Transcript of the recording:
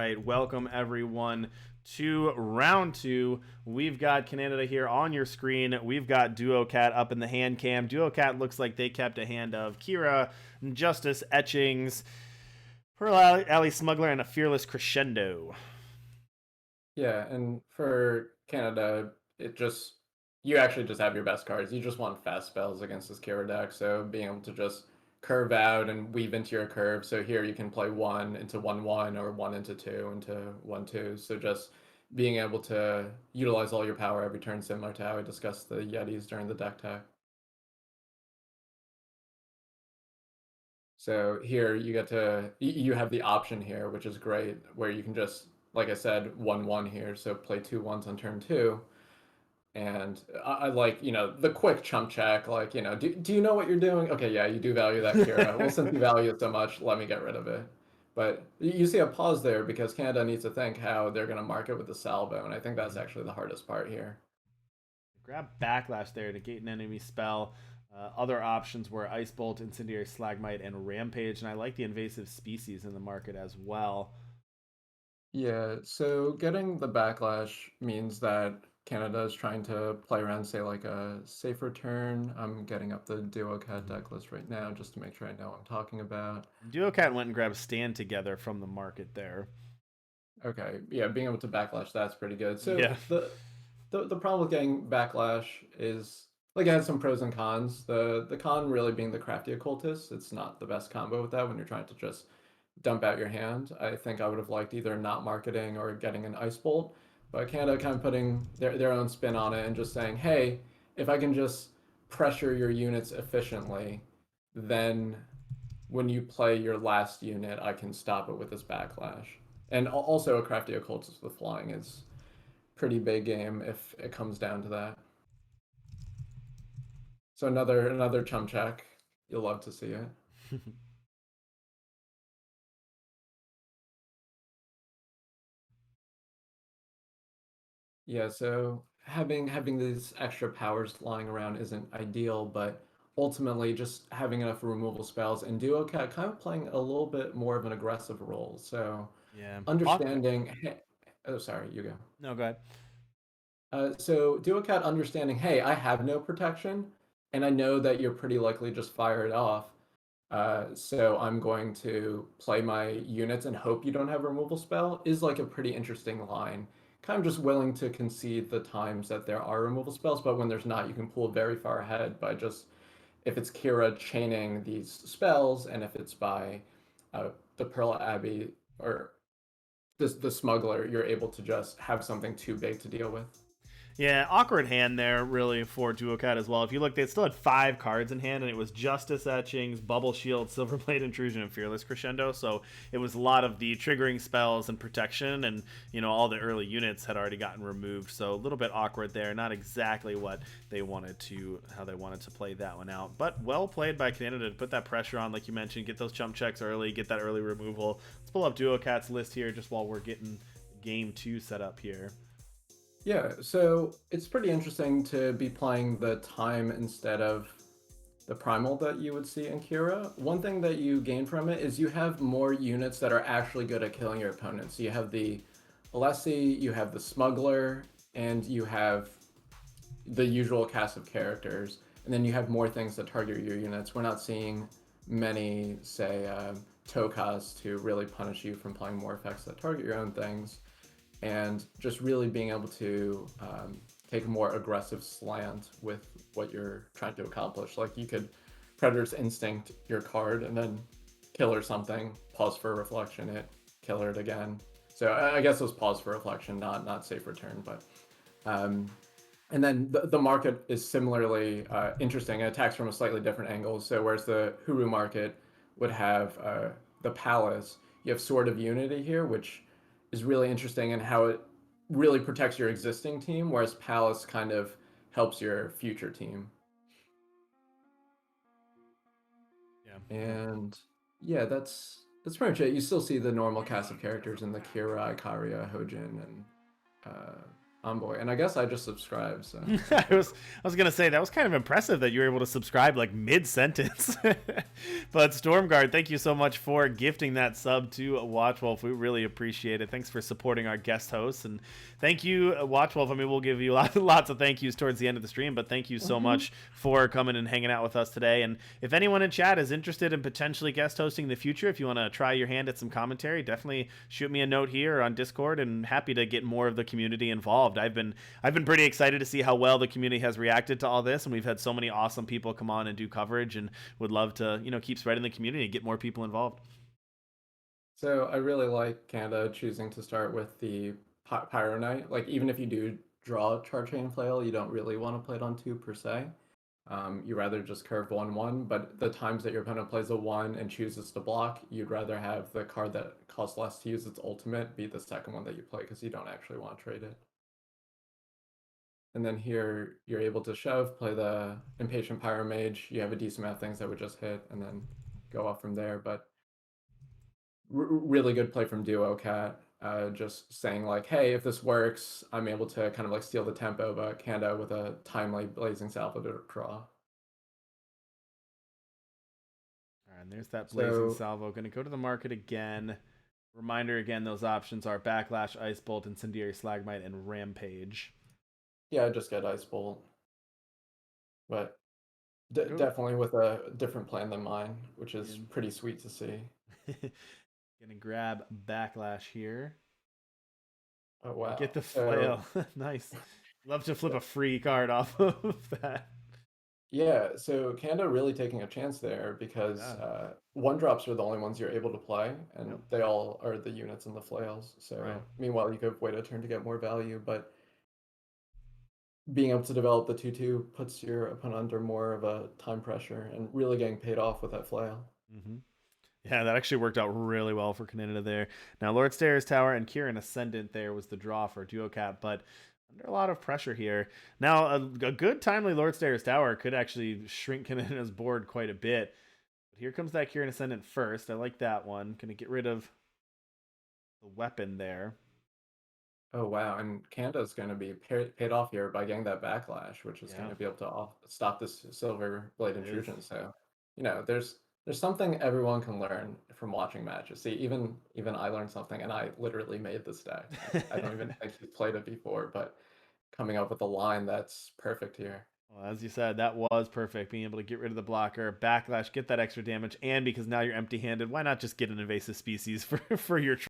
right, welcome everyone to round two. We've got Cananada here on your screen. We've got Duocat up in the hand cam. Duocat looks like they kept a hand of Kira, Justice, Etchings, Pearl Alley Smuggler, and a Fearless Crescendo. Yeah, and for Canada, you actually just have your best cards. You just want fast spells against this Kira deck, so being able to just curve out and weave into your curve. So here you can play one into 1/1 or one into two into 1/2. So just being able to utilize all your power every turn, similar to how I discussed the Yetis during the deck tech. So here you have the option here, which is great, where you can just, like I said, 1/1 here. So play 2/1s on turn two. And I like, the quick chump check, like, do you know what you're doing? Okay, yeah, you do value that Kira. Well, since you value it so much, let me get rid of it. But you see a pause there because Canada needs to think how they're going to market with the salvo, and I think that's actually the hardest part here. Grab Backlash there, negate an enemy spell. Other options were Ice Bolt, Incendiary Slagmite, and Rampage, and I like the invasive species in the market as well. Yeah, so getting the backlash means that Canada is trying to play around, say, like a safer turn. I'm getting up the Duocat deck list right now just to make sure I know what I'm talking about. Duocat went and grabbed Stand Together from the market there. Okay, yeah, being able to backlash, that's pretty good. So Yeah. the problem with getting backlash is like it has some pros and cons. The con really being the crafty occultist. It's not the best combo with that when you're trying to just dump out your hand. I think I would have liked either not marketing or getting an ice bolt, but Canada kind of putting their own spin on it and just saying, hey, if I can just pressure your units efficiently, then when you play your last unit, I can stop it with this backlash. And also, a crafty occultist with flying is pretty big game if it comes down to that. So another chum check. You'll love to see it. Yeah, so having these extra powers lying around isn't ideal, but ultimately just having enough removal spells and Duocat kind of playing a little bit more of an aggressive role. So Yeah. understanding, oh sorry, you go. No, go ahead. So Duocat understanding, hey, I have no protection, and I know that you're pretty likely just fire it off. So I'm going to play my units and hope you don't have a removal spell is like a pretty interesting line. Kind of just willing to concede the times that there are removal spells, but when there's not, you can pull very far ahead by just if it's Kira chaining these spells, and if it's by the Pearl Abbey or the smuggler, you're able to just have something too big to deal with. Yeah, awkward hand there, really, for Duocat as well. If you look, they still had 5 cards in hand, and it was Justice Etchings, Bubble Shield, Silverblade Intrusion, and Fearless Crescendo. So it was a lot of the triggering spells and protection, and all the early units had already gotten removed. So a little bit awkward there. Not exactly what how they wanted to play that one out. But well played by Canada to put that pressure on, like you mentioned, get those jump checks early, get that early removal. Let's pull up Duocat's list here just while we're getting game 2 set up here. Yeah, so it's pretty interesting to be playing the time instead of the primal that you would see in Kira. One thing that you gain from it is you have more units that are actually good at killing your opponents. So you have the Alessi, you have the Smuggler, and you have the usual cast of characters. And then you have more things that target your units. We're not seeing many, say, Tokas to really punish you from playing more effects that target your own things and just really being able to take a more aggressive slant with what you're trying to accomplish. Like you could Predator's Instinct your card and then kill or something, pause for reflection it, kill it again. So I guess it was pause for reflection, not safe return, but and then the market is similarly interesting. It attacks from a slightly different angle. So whereas the Huru market would have the Palace, you have Sword of Unity here, which is really interesting in how it really protects your existing team, whereas Palace kind of helps your future team. Yeah. And yeah, that's pretty much it. You still see the normal cast of characters in the Kira, Ikaria, Hojin, and Envoy, and I guess I just subscribed, so I was gonna say that was kind of impressive that you were able to subscribe like mid sentence. But Stormguard, thank you so much for gifting that sub to Watchwolf. We really appreciate it. Thanks for supporting our guest hosts, and thank you, Watchwolf. I mean, we'll give you lots of thank yous towards the end of the stream, but thank you so much for coming and hanging out with us today. And if anyone in chat is interested in potentially guest hosting in the future, if you want to try your hand at some commentary, definitely shoot me a note here on Discord, and happy to get more of the community involved. I've been pretty excited to see how well the community has reacted to all this, and we've had so many awesome people come on and do coverage, and would love to keep spreading the community and get more people involved. So I really like Canada choosing to start with the Pyro Knight. Like even if you do draw Charge Chain Flail, you don't really want to play it on 2 per se. You rather just curve 1/1, but the times that your opponent plays a 1 and chooses to block, you'd rather have the card that costs less to use its ultimate be the second one that you play because you don't actually want to trade it. And then here you're able to shove, play the Impatient Pyromage. You have a decent amount of things that would just hit and then go off from there. But really good play from Duocat. Just saying like, hey, if this works, I'm able to kind of like steal the tempo, but Canada with a timely Blazing Salvo to draw. All right, and there's that Blazing Salvo. Going to go to the market again. Reminder again, those options are Backlash, Ice Bolt, Incendiary Slagmite, and Rampage. Yeah, just get Ice Bolt. But definitely with a different plan than mine, which is pretty sweet to see. Gonna grab Backlash here. Oh, wow. Get the flail. Nice. Love to flip a free card off of that. Yeah, so Canada really taking a chance there because 1-drops are the only ones you're able to play, and they all are the units and the flails. So meanwhile, you could wait a turn to get more value, but being able to develop the 2/2 puts your opponent under more of a time pressure and really getting paid off with that flail. Yeah, that actually worked out really well for Cananada there. Now, Lord Stairs Tower and Kirin Ascendant there was the draw for Duocat, but under a lot of pressure here. Now, a good timely Lord Stairs Tower could actually shrink Canada's board quite a bit. But here comes that Kirin Ascendant first. I like that one. Going to get rid of the weapon there. Oh, wow. And Canada's going to be paid off here by getting that Backlash, which is going to be able to stop this Silver Blade Intrusion. So, there's something everyone can learn from watching matches. See, even I learned something, and I literally made this deck. I don't even think he's played it before, but coming up with a line that's perfect here. Well, as you said, that was perfect. Being able to get rid of the blocker, Backlash, get that extra damage, and because now you're empty-handed, why not just get an invasive species for your